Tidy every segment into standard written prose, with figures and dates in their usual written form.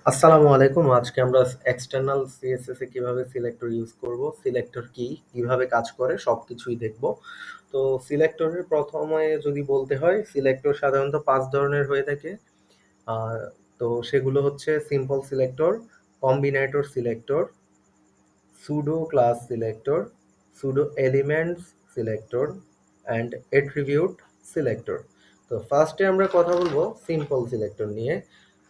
আসসালামু আলাইকুম। আজকে আমরা এক্সটার্নাল সিএসএস এ কিভাবে সিলেক্টর ইউজ করব, সিলেক্টর কি, কিভাবে কাজ করে সবকিছুই দেখব। তো সিলেক্টরের প্রথমে যদি বলতে হয়, সিলেক্টর সাধারণত ৫ ধরনের হয়ে থাকে। আর তো সেগুলো হচ্ছে simple selector, combinator selector, pseudo class selector, pseudo elements selector and attribute selector. তো ফার্স্টে আমরা কথা বলবো সিম্পল সিলেক্টর নিয়ে।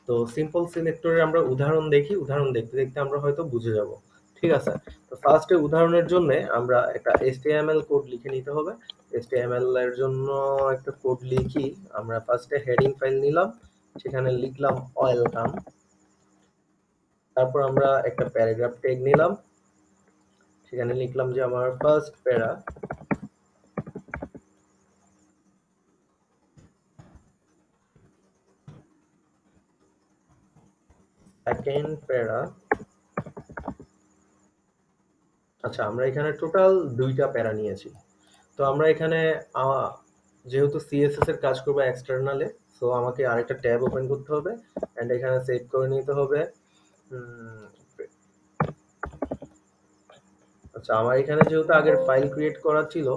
তো সিম্পল সিলেক্টরের আমরা উদাহরণ দেখি, উদাহরণ দেখতে দেখতে আমরা হয়তো বুঝে যাব। ঠিক আছে? তো ফার্স্টে উদাহরণের জন্য আমরা একটা HTML কোড লিখে নিতে হবে। HTML এর জন্য একটা কোড লিখি। আমরা ফার্স্টে হেডিং ফাইল নিলাম, সেখানে লিখলাম ওয়েলকাম। তারপর আমরা একটা প্যারাগ্রাফ ট্যাগ নিলাম, সেখানে লিখলাম যে আমার ফার্স্ট প্যারা, সেকেন্ড প্যারা। আচ্ছা, আমরা এখানে টোটাল ২টা প্যারা নিয়েছি। তো আমরা এখানে যেহেতু সিএসএস এর কাজ করবো এক্সটার্নালে, সো আমাকে আরেকটা ট্যাব ওপেন করতে হবে এন্ড এখানে সেট করে নিতে হবে। উম, আচ্ছা, আমার এখানে যেহেতু আগের ফাইল ক্রিয়েট করা ছিল,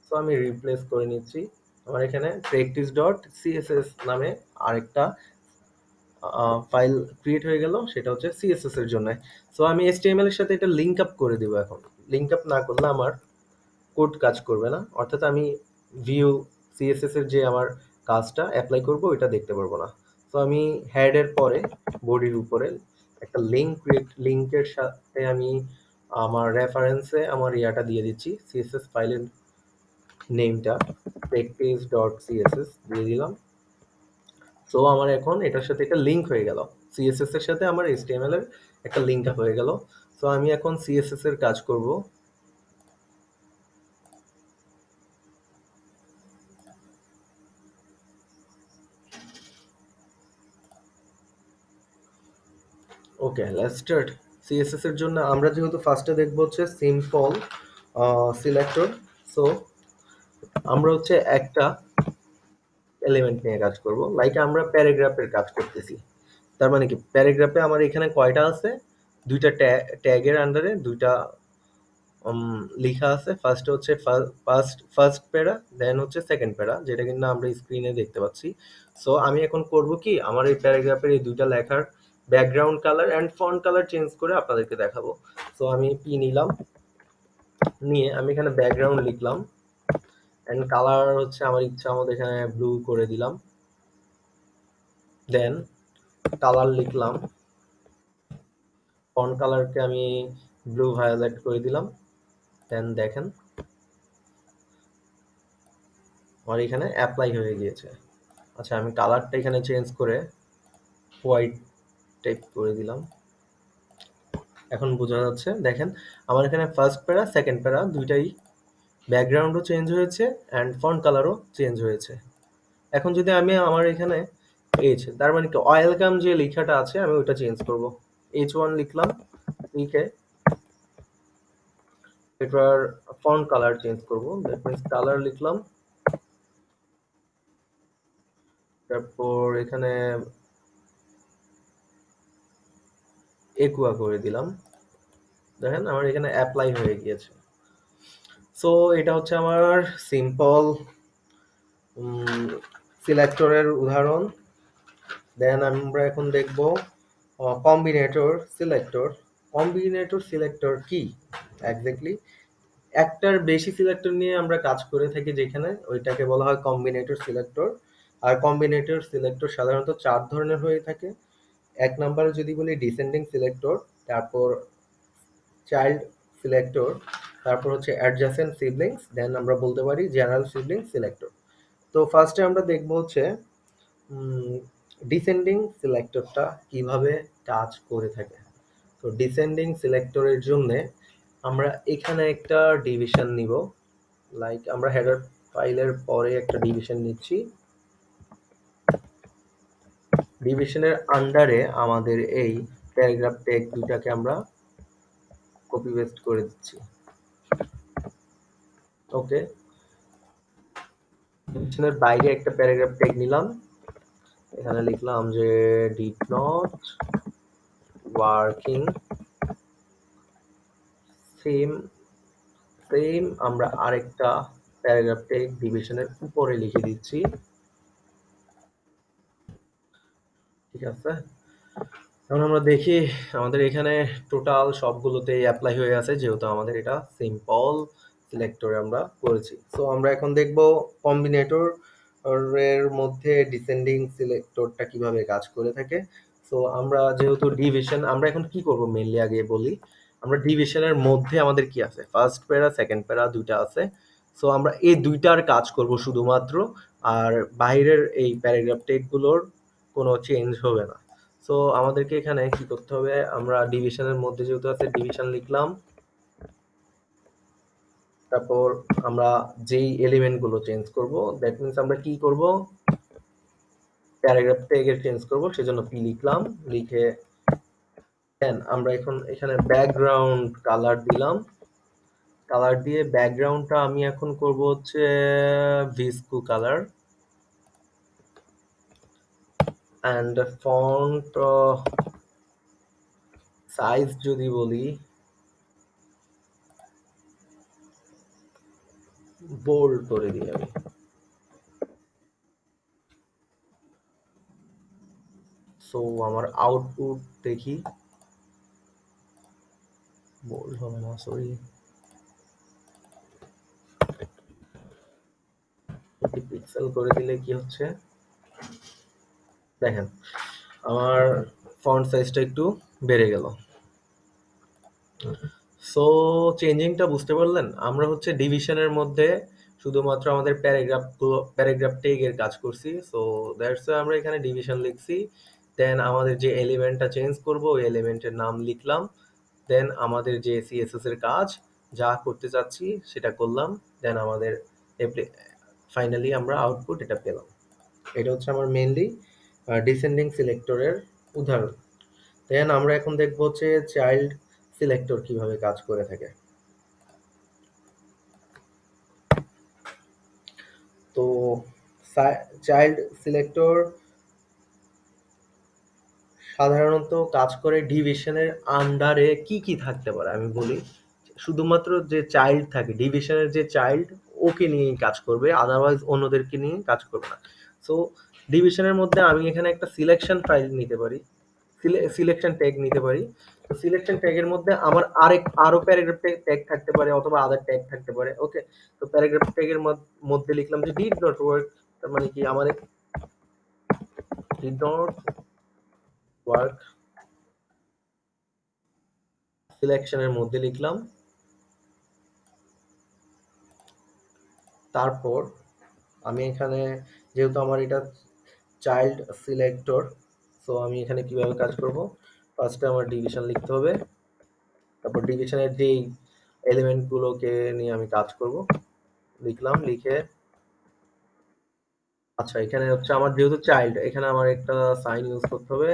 সো আমি রিপ্লেস করে নিচ্ছি। আমার এখানে practice.css নামে আরেকটা ফাইল ক্রিয়েট হয়ে গেল, সেটা হচ্ছে সিএসএস এর জন্য। সো আমি এইচটিএমএল এর সাথে এটা লিংক আপ করে দিব। এখন লিংক আপ না করলে আমার কোড কাজ করবে না, অর্থাৎ আমি ভিউ সিএসএস এর যে আমার কাজটা অ্যাপ্লাই করব ওইটা দেখতে পারবো না। তো আমি হেড এর পরে বডির উপরে একটা লিংকের সাথে আমি আমার রেফারেন্সে আমার ইয়াটা দিয়ে দিচ্ছি, সিএসএস ফাইলের নেমটা practice.css দিয়ে দিলাম। সো আমার এখন এটার সাথে একটা লিংক হয়ে গেল, সিএসএস এর সাথে আমার এইচটিএমএল এর একটা লিংক আপ হয়ে গেল। সো আমি এখন সিএসএস এর কাজ করব। ওকে, লেটস স্টার্ট। সিএসএস এর জন্য আমরা যেহেতু ফার্স্টে দেখবো হচ্ছে সিম্পল সিলেক্টর। সো আমরা হচ্ছে একটা এলিমেন্ট নিয়ে কাজ করব, লাইক আমরা প্যারাগ্রাফের কাজ করতেছি। তার মানে কি, প্যারাগ্রাফে আমার এখানে কয়টা আছে, দুইটা ট্যাগের আন্ডারে দুইটা লিখা আছে। ফার্স্ট হচ্ছে ফার্স্ট প্যারা, দেন হচ্ছে সেকেন্ড প্যারা, যেটা কিন্তু আমরা স্ক্রিনে দেখতে পাচ্ছি। সো আমি এখন করব কি, আমার এই প্যারাগ্রাফের এই দুইটা লেখার background colour and font colour change করে আপনাদেরকে দেখাবো। সো আমি পি নিলাম, নিয়ে আমি এখানে ব্যাকগ্রাউন্ড লিখলাম অ্যান্ড কালার হচ্ছে আমার ইচ্ছা মতো এখানে ব্লু করে দিলাম। দেন কালার লিখলাম, ফন্ট কালারকে আমি ব্লু ভায়োলেট করে দিলাম। দেন দেখেন আমার এখানে অ্যাপ্লাই হয়ে গিয়েছে। আচ্ছা, আমি কালারটা এখানে চেঞ্জ করে হোয়াইট টাইপ করে দিলাম। এখন বোঝা যাচ্ছে, দেখেন আমার এখানে ফার্স্ট প্যারা সেকেন্ড প্যারা দুইটাই ব্যাকগ্রাউন্ডও চেঞ্জ হয়েছে অ্যান্ড ফন্ট কালারও চেঞ্জ হয়েছে। এখন যদি আমি আমার এখানে তার মানে কি ওয়েলকাম যে লেখাটা আছে আমি ওটা চেঞ্জ করব। H1 লিখলাম, লিখে এটার ফন্ট কালার চেঞ্জ করব। দ্যাট মিন্স কালার লিখলাম, তারপর এখানে একুয়া করে দিলাম। দেখেন আমার এখানে অ্যাপ্লাই হয়ে গিয়েছে। সো এটা হচ্ছে আমার সিম্পল সিলেক্টরের উদাহরণ। দেন আমরা এখন দেখব কম্বিনেটর সিলেক্টর। কম্বিনেটর সিলেক্টর কি এক্স্যাক্টলি? একটার বেশি সিলেক্টর নিয়ে আমরা কাজ করে থাকি, যেখানে ওইটাকে বলা হয় কম্বিনেটর সিলেক্টর। আর কম্বিনেটর সিলেক্টর সাধারণত 4 ধরনের হয়ে থাকে। এক নম্বরে যদি বলি ডিসেন্ডিং সিলেক্টর, তারপর চাইল্ড সিলেক্টর, তারপর হচ্ছে অ্যাডজাসেন্ট সিবলিংস, দেন আমরা বলতে পারি জেনারেল সিবলিং সিলেক্টর। তো ফার্স্টে আমরা দেখব হচ্ছে ডিসেন্ডিং সিলেক্টরটা কিভাবে কাজ করে থাকে। তো ডিসেন্ডিং সিলেক্টরের জন্য আমরা এখানে একটা ডিভিশন নিব, লাইক আমরা হেডার ফাইলের পরে একটা ডিভিশন নিচ্ছি। ডিভিশনের আন্ডারে আমাদের এই প্যারাগ্রাফ ট্যাগ দুটাকে আমরা কপি পেস্ট করে দিচ্ছি। ওকে, ডিভিশনের বাইরে একটা প্যারাগ্রাফ ট্যাগ নিলাম, এখানে লিখলাম যে did not working same same আমরা আরেকটা প্যারাগ্রাফ টেক ডিভিশনের উপরে লিখে দিচ্ছি। ঠিক আছে, এখন আমরা দেখি আমাদের এখানে টোটাল সবগুলোতেই অ্যাপ্লাই হয়ে আছে, যেহেতু আমাদের এটা সিম্পল সিলেক্টরে আমরা করেছি। সো আমরা এখন দেখব কম্বিনেটর এর মধ্যে ডিসেন্ডিং সিলেক্টরটা কিভাবে কাজ করে থাকে। সো আমরা যেহেতু ডিভিশন, আমরা এখন কি করব মেইনলি আগে বলি। আমরা ডিভিশনের মধ্যে আমাদের কি আছে, ফার্স্ট প্যারা সেকেন্ড প্যারা দুইটা আছে। সো আমরা এই দুইটার কাজ করব শুধুমাত্র, আর বাইরের এই প্যারাগ্রাফ টেকগুলোর কোনো চেঞ্জ হবে না। সো আমাদেরকে এখানে কি করতে হবে, আমরা ডিভিশনের মধ্যে যেহেতু আছে ডিভিশন লিখলাম, তারপর আমরা যেই এলিমেন্ট গুলো চেঞ্জ করব, দ্যাট মিন্স আমরা কি করব, প্যারাগ্রাফ ট্যাগের চেঞ্জ করব, সেজন্য পি লিখলাম, লিখে দেন আমরা এখন এখানে ব্যাকগ্রাউন্ড কালার দিলাম। কালার দিয়ে ব্যাকগ্রাউন্ডটা আমি এখন করব হচ্ছে ভিস্কো কালার, অ্যান্ড ফন্ট সাইজ যদি বলি বোল্ড করে দিই আমি। সো আমার আউটপুট দেখি, বোল্ড হবে না, সরি, পিক্সেল করে দিলে কি হচ্ছে দেখেন, আমার ফন্ট সাইজটা একটু বেড়ে গেল। সো চেঞ্জিংটা বুঝতে পারলেন, আমরা হচ্ছে ডিভিশনের মধ্যে শুধুমাত্র আমাদের প্যারাগ্রাফ টেগের কাজ করছি। সো দ্যাটস আমরা এখানে ডিভিশন লিখছি, দেন আমাদের যে এলিমেন্টটা চেঞ্জ করব ওই এলিমেন্টের নাম লিখলাম, দেন আমাদের যে সিএসএস এর কাজ যা করতে চাচ্ছি সেটা করলাম, দেন আমাদের ফাইনালি আমরা আউটপুট এটা পেলাম। এটা হচ্ছে আমার মেইনলি ডিসেন্ডিং সিলেক্টরের উদাহরণ। দেন আমরা এখন দেখব হচ্ছে চাইল্ড সিলেক্টর কিভাবে কাজ করে থাকে। তো চাইল্ড সিলেক্টর সাধারণত কাজ করে ডিভিশনের আন্ডারে কি কি থাকতে পারে আমি বলি। শুধুমাত্র যে চাইল্ড থাকে ডিভিশনের, যে চাইল্ড ওকে নিয়েই কাজ করবে, আদারওয়াইজ অন্যদেরকে নিয়ে কাজ করবে না। সো ডিভিশনের মধ্যে আমি এখানে একটা সিলেকশন ফাইল নিতে পারি, সিলেকশন ট্যাগ নিতে পারি। তো সিলেকশন ট্যাগের মধ্যে আমার আরো প্যারাগ্রাফ ট্যাগ থাকতে পারে অথবা আদার ট্যাগ থাকতে পারে। ওকে, তো প্যারাগ্রাফ ট্যাগের মধ্যে লিখলাম যে ডিড নট ওয়ার্ক, তার মানে কি আমাদের ডিড নট ওয়ার্ক, সিলেকশনের মধ্যে লিখলাম। তারপর আমি এখানে যেহেতু আমার এটা চাইল্ড সিলেক্টর, সো আমি এখানে কিভাবে কাজ করব, ফার্স্টে আমার ডিভিশন লিখতে হবে, তারপর ডিভিশনের যেই এলিমেন্টগুলোকে নিয়ে আমি কাজ করব লিখলাম, লিখে আচ্ছা এখানে হচ্ছে আমার যেহেতু চাইল্ড, এখানে আমার একটা সাইন ইউজ করতে হবে,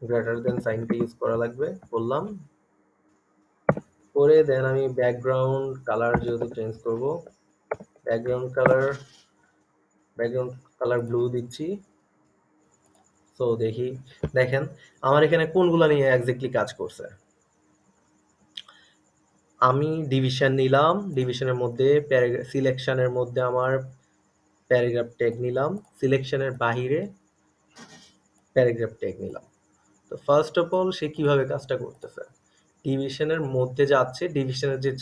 গ্রেটার দেন সাইনটা ইউজ করা লাগবে, বললাম করে দেন আমি ব্যাকগ্রাউন্ড কালার যেহেতু চেঞ্জ করব, ব্যাকগ্রাউন্ড কালার ব্লু দিচ্ছি। সো দেখেন আমার এখানে কোনগুলো নিয়ে এক্স্যাক্টলি কাজ করছে। আমি ডিভিশন নিলাম, ডিভিশনের মধ্যে সিলেকশনের মধ্যে আমার প্যারাগ্রাফ ট্যাগ নিলাম, সিলেকশনের বাহিরে প্যারাগ্রাফ ট্যাগ নিলাম। তো ফার্স্ট অফ অল সে কিভাবে কাজটা করতেছে, ডিভিশনের মধ্যে যাচ্ছে, ডিভিশনের যে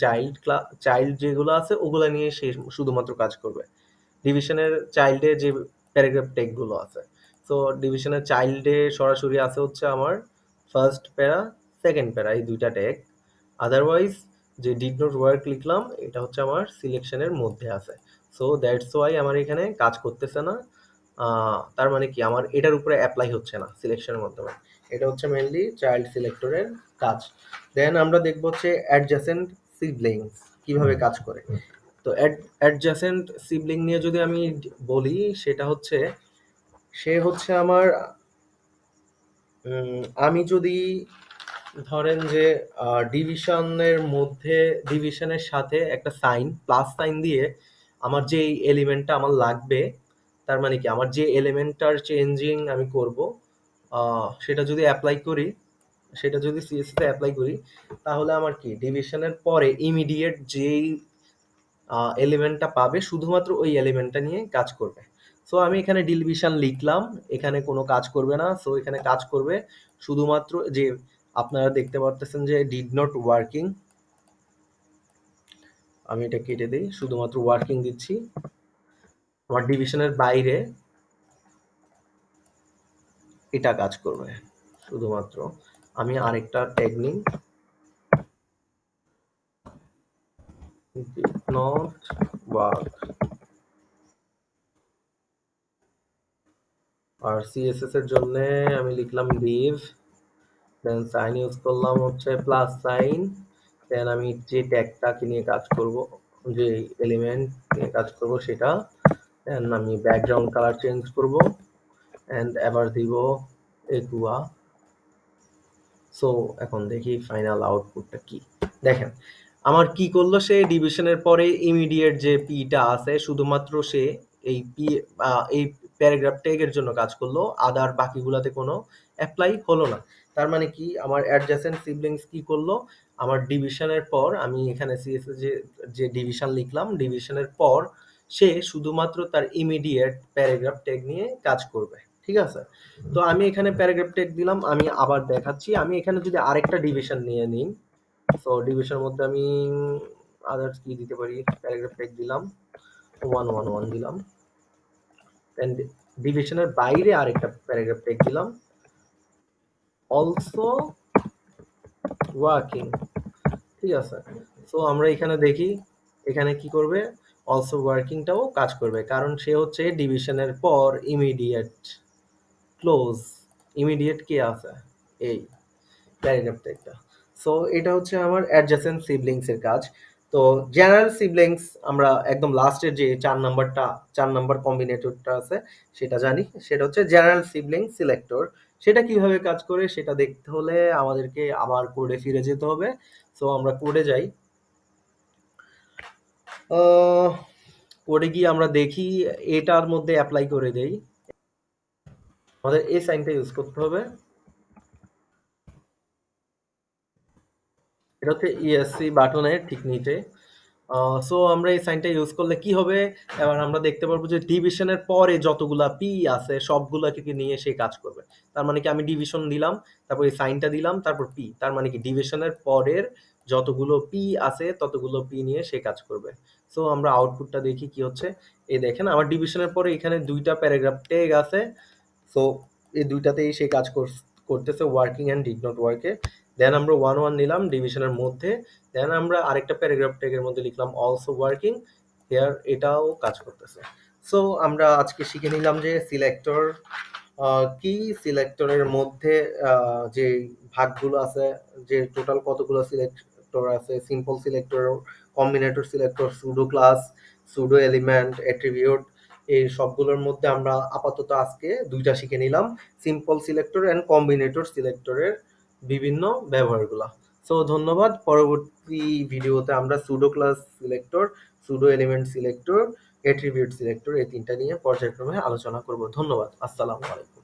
চাইল্ড যেগুলো আছে ওগুলো নিয়ে সে শুধুমাত্র কাজ করবে। ডিভিশনের চাইল্ডে যে প্যারাগ্রাফ ট্যাগ গুলো আছে, তো ডিভিশনের চাইল্ডে সরাসরি আছে হচ্ছে আমার ফার্স্ট প্যারা সেকেন্ড প্যারা, এই দুইটা ট্যাগ। আদারওয়াইজ যে ডিড নট ওয়ার্ক লিখলাম এটা হচ্ছে আমার সিলেকশনের মধ্যে আছে। সো দ্যাটস ওয়াই আমার এখানে কাজ করতেছে না। তার মানে কি আমার এটার উপরে অ্যাপ্লাই হচ্ছে না সিলেকশনের মাধ্যমে। এটা হচ্ছে মেইনলি চাইল্ড সিলেক্টরের কাজ। দেন আমরা দেখব হচ্ছে অ্যাডজাসেন্ট সিবলিংস কিভাবে কাজ করে। তো অ্যাডজাসেন্ট সিবলিং নিয়ে যদি আমি বলি, সেটা হচ্ছে সে হচ্ছে আমার আমি যদি ধরেন যে ডিভিশনের মধ্যে ডিভিশনের সাথে একটা সাইন প্লাস সাইন দিয়ে আমার যে এলিমেন্টটা আমার লাগবে, তার মানে কি আমার যে এলিমেন্টটার চেঞ্জিং আমি করব সেটা যদি অ্যাপ্লাই করি, সেটা যদি সিএসএস এ অ্যাপ্লাই করি, তাহলে আমার কি ডিভিশনের পরে ইমিডিয়েট যেই এলিমেন্টটা পাবে শুধুমাত্র ওই এলিমেন্টটা নিয়ে কাজ করবে। সো আমি এখানে ডিভিশন লিখলাম, এখানে কোনো কাজ করবে না। সো এখানে কাজ করবে শুধুমাত্র যে আপনারা দেখতে পারতেছেন যে ডিড নট ওয়ার্কিং, আমি এটা কেটে দিই, শুধুমাত্র ওয়ার্কিং দিচ্ছি। আমার ডিভিশনের বাইরে এটা কাজ করবে শুধুমাত্র। আমি আরেকটা ট্যাগ নিই, ডিড নট ওয়ার্ক। আর সিএসএস এর জন্য আমি লিখলাম div, দেন সাইন ইউজ করলাম হচ্ছে প্লাস সাইন, দেন আমি যে ট্যাগটাকে নিয়ে কাজ করব, যে এলিমেন্ট নিয়ে কাজ করব সেটা, দেন আমি ব্যাকগ্রাউন্ড কালার চেঞ্জ করব এন্ড এবার দিব একুয়া। সো এখন দেখি ফাইনাল আউটপুটটা কি। দেখেন আমার কি করলো, সে ডিভিশনের পরে ইমিডিয়েট যে পিটা আছে শুধুমাত্র সে এই পি এই প্যারাগ্রাফ ট্যাগের জন্য কাজ করলো, আদার বাকিগুলাতে কোনো অ্যাপ্লাই হলো না। তার মানে কি আমার অ্যাডজাসেন্ট সিবলিংস কি করলো, আমার ডিভিশনের পর আমি এখানে সিএসএস যে ডিভিশন লিখলাম, ডিভিশনের পর সে শুধুমাত্র তার ইমিডিয়েট প্যারাগ্রাফ ট্যাগ নিয়ে কাজ করবে। ঠিক আছে, তো আমি এখানে প্যারাগ্রাফ ট্যাগ দিলাম, আমি আবার দেখাচ্ছি। আমি এখানে যদি আরেকটা ডিভিশন নিয়ে নিই, সো ডিভিশনের মধ্যে আমি আদার্স কি দিতে পারি, প্যারাগ্রাফ ট্যাগ দিলাম 111 দিলাম, দেন ডিভিশনের বাইরে আরেকটা প্যারাগ্রাফ ট্যাগ দিলাম অলসো ওয়ার্কিং। ঠিক আছে, সো আমরা এখানে দেখি এখানে কি করবে, অলসো ওয়ার্কিংটাও কাজ করবে, কারণ সে হচ্ছে ডিভিশনের পর ইমিডিয়েট ক্লোজ, ইমিডিয়েট কে আছে এই প্যারাগ্রাফ ট্যাগটা। সো এটা হচ্ছে আমার অ্যাডজাসেন্ট সিবলিংস এর কাজ। তো জেনারেল সিবলিংস আমরা একদম লাস্টের যে 4 নাম্বার কম্বিনেটরটা আছে সেটা জানি, সেটা হচ্ছে জেনারেল সিবলিং সিলেক্টর। সেটা কিভাবে কাজ করে সেটা দেখতে হলে আমাদেরকে আবার কোডে ফিরে যেতে হবে। সো আমরা কোডে যাই, কোডে গিয়ে আমরা দেখি এটার মধ্যে অ্যাপ্লাই করে দেই, আমাদের এই সাইনটা ইউজ করতে হবে। এটা হচ্ছে ইএসসি বাটনের ঠিক নিচে। সো আমরা এই সাইনটা ইউজ করলে কি হবে, এবার আমরা দেখতে পারবো যে ডিভিশনের পরে যতগুলা পি আছে সবগুলাকে নিয়ে সে কাজ করবে। তার মানে কি আমি ডিভিশন দিলাম, তারপর এই সাইনটা দিলাম, তারপর পি, তার মানে কি ডিভিশনের পরের যতগুলো পি আছে ততগুলো পি নিয়ে সে কাজ করবে। সো আমরা আউটপুটটা দেখি কি হচ্ছে। এই দেখেন আমার ডিভিশনের পরে এখানে দুইটা প্যারাগ্রাফ ট্যাগ আছে। সো এই দুইটাতেই সে কাজ করতেছে, ওয়ার্কিং অ্যান্ড ডিড নট ওয়ার্কে। দেন আমরা 1 নিলাম ডিভিশনের মধ্যে, দেন আমরা আরেকটা প্যারাগ্রাফ ট্যাগের মধ্যে লিখলাম অলসো ওয়ার্কিং, হিয়ার এটাও কাজ করতেছে। সো আমরা আজকে শিখে নিলাম যে সিলেক্টর কি, সিলেক্টরের মধ্যে যে ভাগগুলো আছে, যে টোটাল কতগুলো সিলেক্টর আছে, simple selector, combinator selector, pseudo class, pseudo element, attribute, এই সবগুলোর মধ্যে আমরা আপাতত আজকে দুইটা শিখে নিলাম, সিম্পল সিলেক্টর অ্যান্ড কম্বিনেটর সিলেক্টরের বিভিন্ন ব্যবহারগুলো। সো ধন্যবাদ, পরবর্তী ভিডিওতে আমরা pseudo class selector, pseudo element selector, attribute selector এই তিনটা নিয়ে পর্যায়ক্রমে আলোচনা করব। ধন্যবাদ, আসসালামু আলাইকুম।